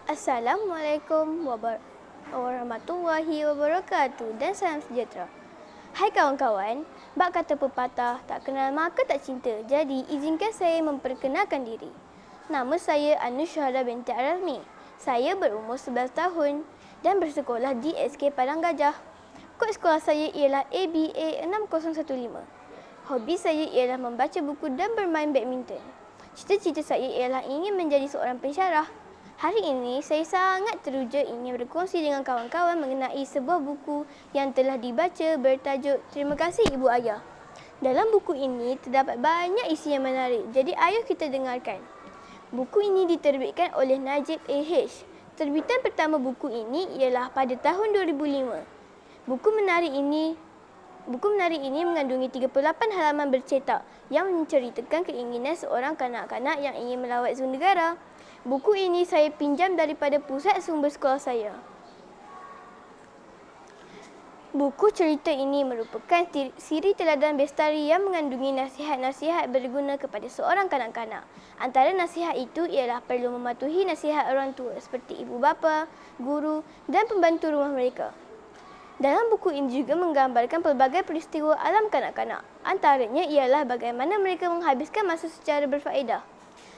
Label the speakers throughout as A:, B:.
A: Assalamualaikum warahmatullahi wabarakatuh dan salam sejahtera. Hai kawan-kawan, bak kata pepatah, tak kenal maka tak cinta. Jadi, izinkan saya memperkenalkan diri. Nama saya Anus Syahada binti Arami. Saya berumur 11 tahun dan bersekolah di SK Padang Gajah. Kod sekolah saya ialah ABA 6015. Hobi saya ialah membaca buku dan bermain badminton. Cita-cita saya ialah ingin menjadi seorang pensyarah. Hari ini, saya sangat teruja ingin berkongsi dengan kawan-kawan mengenai sebuah buku yang telah dibaca bertajuk Terima Kasih Ibu Ayah. Dalam buku ini, terdapat banyak isi yang menarik. Jadi, ayo kita dengarkan. Buku ini diterbitkan oleh Najib A.H. Terbitan pertama buku ini ialah pada tahun 2005. Buku menarik ini mengandungi 38 halaman bercetak yang menceritakan keinginan seorang kanak-kanak yang ingin melawat zoo negara. Buku ini saya pinjam daripada pusat sumber sekolah saya. Buku cerita ini merupakan siri teladan bestari yang mengandungi nasihat-nasihat berguna kepada seorang kanak-kanak. Antara nasihat itu ialah perlu mematuhi nasihat orang tua seperti ibu bapa, guru dan pembantu rumah mereka. Dalam buku ini juga menggambarkan pelbagai peristiwa alam kanak-kanak. Antaranya ialah bagaimana mereka menghabiskan masa secara berfaedah.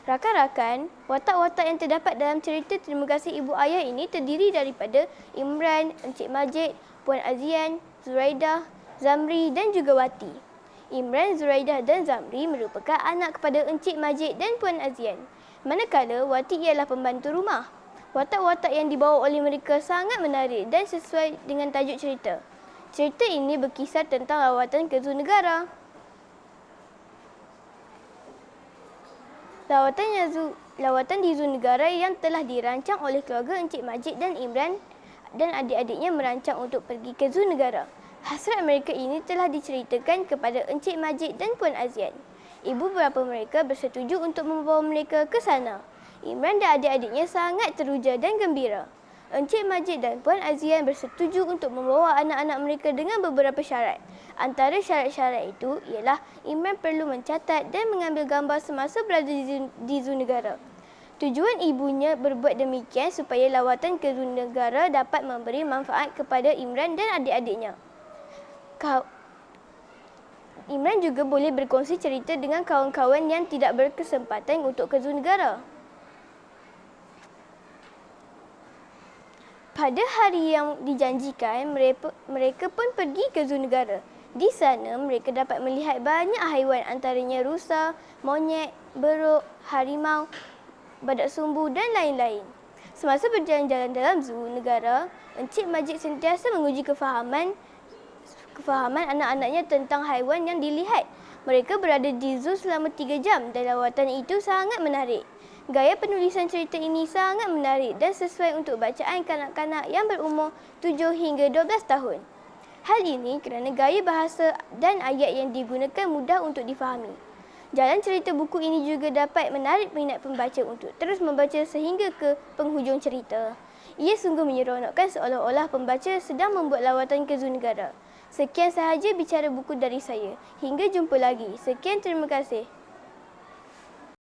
A: Rakan-rakan, watak-watak yang terdapat dalam cerita Terima Kasih Ibu Ayah ini terdiri daripada Imran, Encik Majid, Puan Azian, Zuraidah, Zamri dan juga Wati. Imran, Zuraidah dan Zamri merupakan anak kepada Encik Majid dan Puan Azian. Manakala Wati ialah pembantu rumah. Watak-watak yang dibawa oleh mereka sangat menarik dan sesuai dengan tajuk cerita. Cerita ini berkisar tentang lawatan ke zoo negara. Lawatan di zoo negara yang telah dirancang oleh keluarga Encik Majid dan Imran dan adik-adiknya merancang untuk pergi ke zoo negara. Hasrat mereka ini telah diceritakan kepada Encik Majid dan Puan Azian. Ibu bapa mereka bersetuju untuk membawa mereka ke sana. Imran dan adik-adiknya sangat teruja dan gembira. Encik Majid dan Puan Azian bersetuju untuk membawa anak-anak mereka dengan beberapa syarat. Antara syarat-syarat itu ialah Imran perlu mencatat dan mengambil gambar semasa berada di zoo negara. Tujuan ibunya berbuat demikian supaya lawatan ke zoo negara dapat memberi manfaat kepada Imran dan adik-adiknya. Imran juga boleh berkongsi cerita dengan kawan-kawan yang tidak berkesempatan untuk ke zoo negara. Pada hari yang dijanjikan, mereka pun pergi ke zoo negara. Di sana, mereka dapat melihat banyak haiwan antaranya rusa, monyet, beruk, harimau, badak sumbu dan lain-lain. Semasa berjalan-jalan dalam zoo negara, Encik Majid sentiasa menguji kefahaman anak-anaknya tentang haiwan yang dilihat. Mereka berada di zoo selama 3 jam dan lawatan itu sangat menarik. Gaya penulisan cerita ini sangat menarik dan sesuai untuk bacaan kanak-kanak yang berumur 7 hingga 12 tahun. Hal ini kerana gaya bahasa dan ayat yang digunakan mudah untuk difahami. Jalan cerita buku ini juga dapat menarik minat pembaca untuk terus membaca sehingga ke penghujung cerita. Ia sungguh menyeronokkan seolah-olah pembaca sedang membuat lawatan ke zoo negara. Sekian sahaja bicara buku dari saya. Hingga jumpa lagi. Sekian, terima kasih.